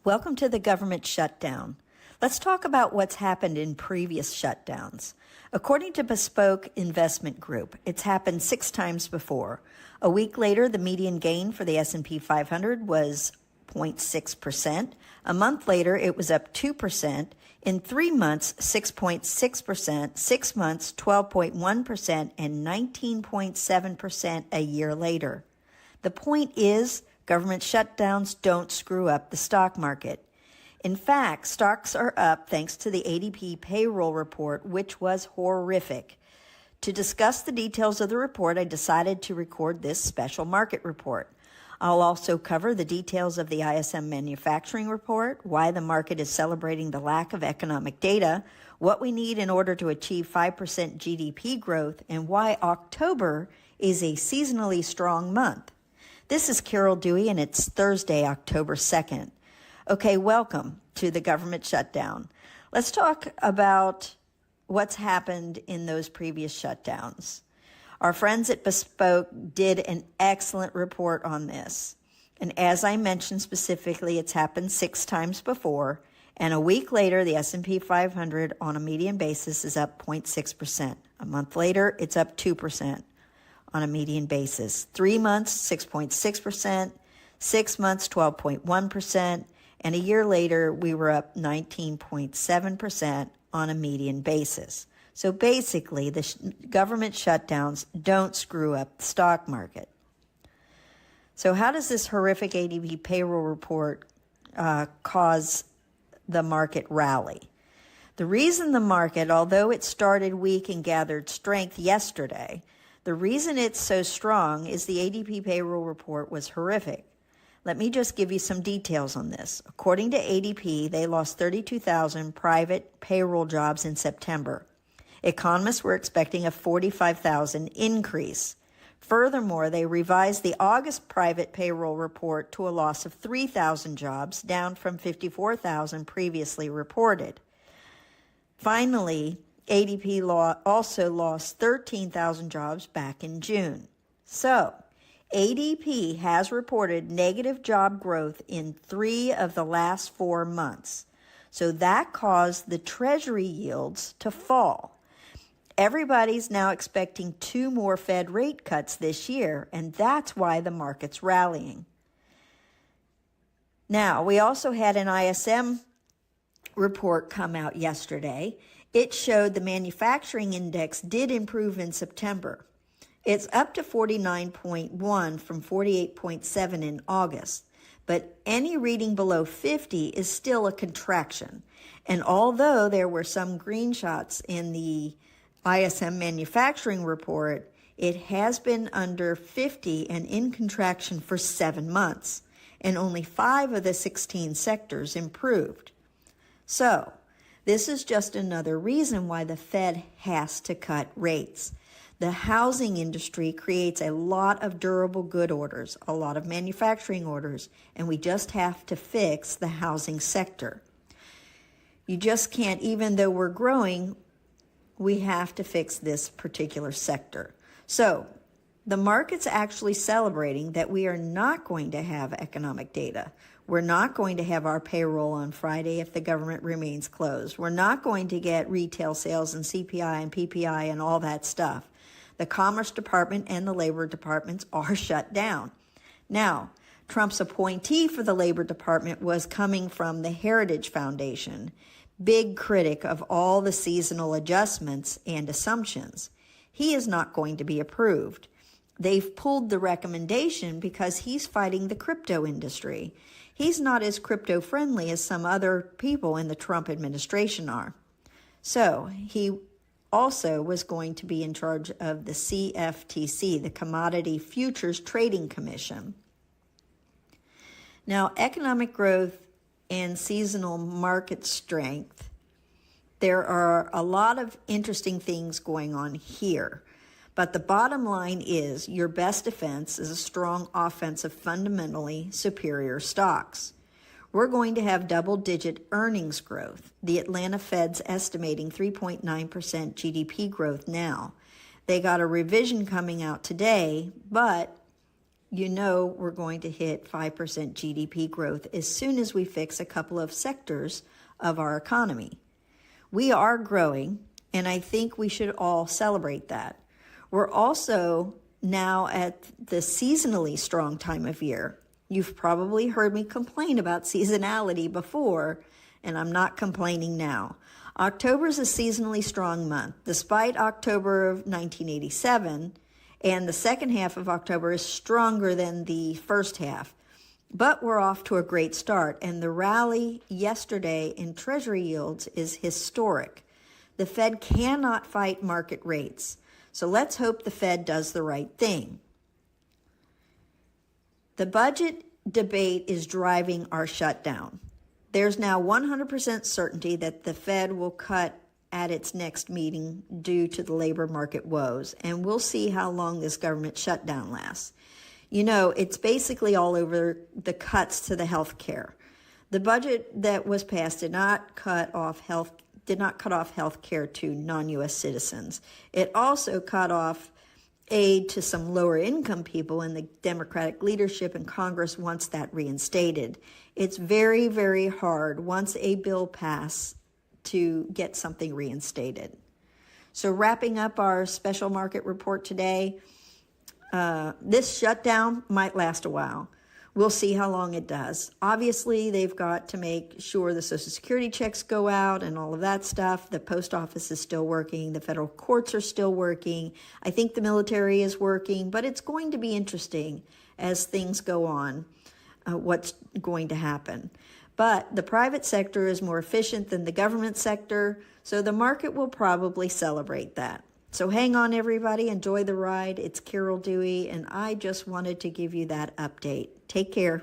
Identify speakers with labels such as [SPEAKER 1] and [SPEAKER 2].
[SPEAKER 1] Welcome to the government shutdown. Let's talk about what's happened in previous shutdowns. According to Bespoke Investment Group, it's happened 6 times before. A week later, the median gain for the S&P 500 was 0.6%. A month later, it was up 2%. In 3 months, 6.6%. 6 months, 12.1%, and 19.7% a year later. The point is, government shutdowns don't screw up the stock market. In fact, stocks are up thanks to the ADP payroll report, which was horrific. To discuss the details of the report, I decided to record this special market report. I'll also cover the details of the ISM manufacturing report, why the market is celebrating the lack of economic data, what we need in order to achieve 5% GDP growth, and why October is a seasonally strong month. This is Carol Dewey, and it's Thursday, October 2nd. Okay, welcome to the government shutdown. Let's talk about what's happened in those previous shutdowns. Our friends at Bespoke did an excellent report on this. And as I mentioned specifically, it's happened 6 times before. And a week later, the S&P 500 on a median basis is up 0.6%. A month later, it's up 2%. On a median basis. 3 months, 6.6%, 6 months, 12.1%, and a year later, we were up 19.7% on a median basis. So basically, the government shutdowns don't screw up the stock market. So how does this horrific ADP payroll report cause the market rally? The reason the market, although it started weak and gathered strength yesterday, the reason it's so strong is the ADP payroll report was horrific. Let me just give you some details on this. According to ADP, they lost 32,000 private payroll jobs in September. Economists were expecting a 45,000 increase. Furthermore, they revised the August private payroll report to a loss of 3,000 jobs, down from 54,000 previously reported. Finally, ADP also lost 13,000 jobs back in June. So, ADP has reported negative job growth in 3 of the last 4 months. So that caused the Treasury yields to fall. Everybody's now expecting 2 more Fed rate cuts this year, and that's why the market's rallying. Now, we also had an ISM report come out yesterday. It showed the manufacturing index did improve in September. It's up to 49.1 from 48.7 in August, but any reading below 50 is still a contraction. And although there were some green shots in the ISM manufacturing report, it has been under 50 and in contraction for 7 months, and only 5 of the 16 sectors improved. So, this is just another reason why the Fed has to cut rates. The housing industry creates a lot of durable good orders, a lot of manufacturing orders, and we just have to fix the housing sector. You just can't, even though we're growing, we have to fix this particular sector. So, the market's actually celebrating that we are not going to have economic data. We're not going to have our payroll on Friday if the government remains closed. We're not going to get retail sales and CPI and PPI and all that stuff. The Commerce Department and the Labor Departments are shut down. Now, Trump's appointee for the Labor Department was coming from the Heritage Foundation, big critic of all the seasonal adjustments and assumptions. He is not going to be approved. They've pulled the recommendation because he's fighting the crypto industry. He's not as crypto-friendly as some other people in the Trump administration are. So he also was going to be in charge of the CFTC, the Commodity Futures Trading Commission. Now, economic growth and seasonal market strength, there are a lot of interesting things going on here. But the bottom line is your best defense is a strong offense of fundamentally superior stocks. We're going to have double-digit earnings growth. The Atlanta Fed's estimating 3.9% GDP growth now. They got a revision coming out today, but you know we're going to hit 5% GDP growth as soon as we fix a couple of sectors of our economy. We are growing, and I think we should all celebrate that. We're also now at the seasonally strong time of year. You've probably heard me complain about seasonality before, and I'm not complaining now. October is a seasonally strong month. Despite October of 1987, and the second half of October is stronger than the first half. But we're off to a great start, and the rally yesterday in Treasury yields is historic. The Fed cannot fight market rates, so let's hope the Fed does the right thing. The budget debate is driving our shutdown. There's now 100% certainty that the Fed will cut at its next meeting due to the labor market woes, and we'll see how long this government shutdown lasts. You know, it's basically all over the cuts to the health care. The budget that was passed did not cut off health care to non-U.S. citizens. It also cut off aid to some lower income people, and the Democratic leadership in Congress wants that reinstated. It's very, very hard once a bill passes to get something reinstated. So wrapping up our special market report today, this shutdown might last a while. We'll see how long it does. Obviously, they've got to make sure the Social Security checks go out and all of that stuff. The post office is still working. The federal courts are still working. I think the military is working, but it's going to be interesting as things go on, what's going to happen. But the private sector is more efficient than the government sector, so the market will probably celebrate that. So hang on, everybody. Enjoy the ride. It's Carol Dewey, and I just wanted to give you that update. Take care.